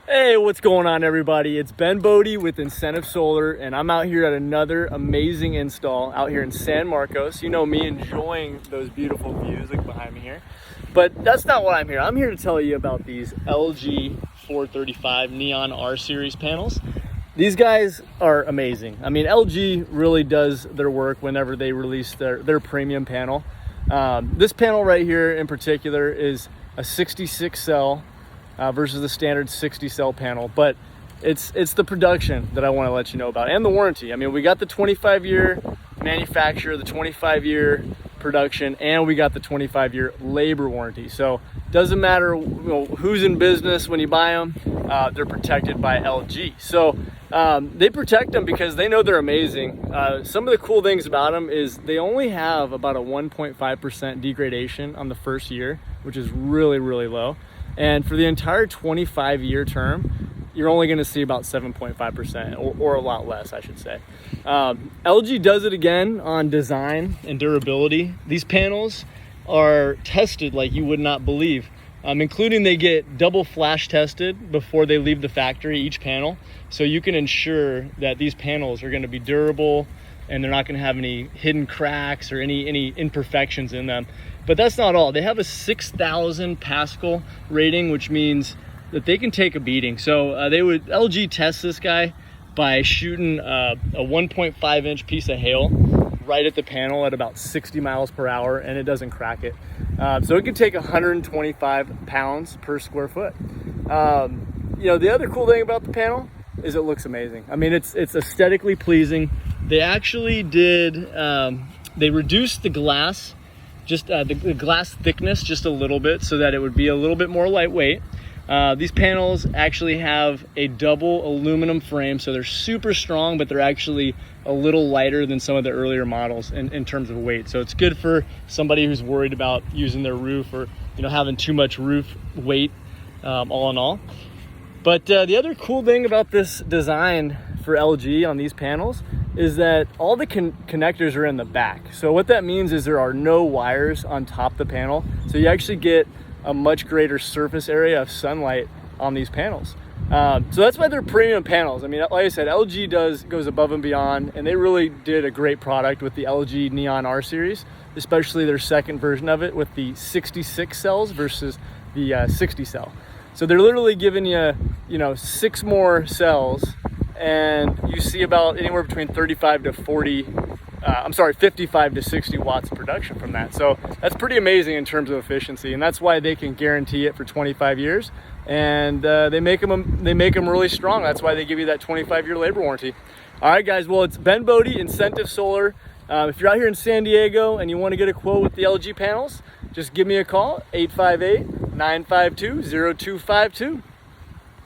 Hey, what's going on, everybody? It's Ben Bodie with Incentive Solar, and I'm out here at another amazing install out here in San Marcos. You know me enjoying those beautiful views like behind me here. But that's not why I'm here. I'm here to tell you about these LG435 Neon R Series panels. These guys are amazing. I mean, LG really does their work whenever they release their premium panel. This panel right here in particular is a 66 cell versus the standard 60 cell panel, but it's the production that I want to let you know about, and the warranty. I mean, we got the 25-year manufacturer, the 25-year production, and we got the 25-year labor warranty. So doesn't matter who's in business when you buy them, they're protected by LG. So they protect them because they know they're amazing. Some of the cool things about them is they only have about a 1.5% degradation on the first year, which is really, really low. And for the entire 25-year term, you're only going to see about 7.5%, or a lot less, I should say. LG does it again on design and durability. These panels are tested like you would not believe, including they get double flash tested before they leave the factory, each panel. So you can ensure that these panels are going to be durable and they're not going to have any hidden cracks or any imperfections in them. But that's not all. They have a 6,000 Pascal rating, which means that they can take a beating. So LG test this guy by shooting a 1.5 inch piece of hale right at the panel at about 60 miles per hour, and it doesn't crack it. So it can take 125 pounds per square foot. The other cool thing about the panel is it looks amazing. I mean, it's aesthetically pleasing. They actually they reduced the glass, just the glass thickness just a little bit so that it would be a little bit more lightweight. These panels actually have a double aluminum frame, so they're super strong, but they're actually a little lighter than some of the earlier models in terms of weight. So it's good for somebody who's worried about using their roof or having too much roof weight, all in all. But the other cool thing about this design for LG on these panels is that all the connectors are in the back. So what that means is there are no wires on top of the panel. So you actually get a much greater surface area of sunlight on these panels. So that's why they're premium panels. I mean, like I said, LG goes above and beyond, and they really did a great product with the LG Neon R Series, especially their second version of it with the 66 cells versus the 60 cell. So they're literally giving you, 6 more cells, and you see about anywhere between 55 to 60 watts of production from that. So that's pretty amazing in terms of efficiency, and that's why they can guarantee it for 25 years. And they make them really strong. That's why they give you that 25-year labor warranty. All right, guys. Well, it's Ben Bodie, Incentive Solar. If you're out here in San Diego and you want to get a quote with the LG panels, just give me a call, 858-952-0252.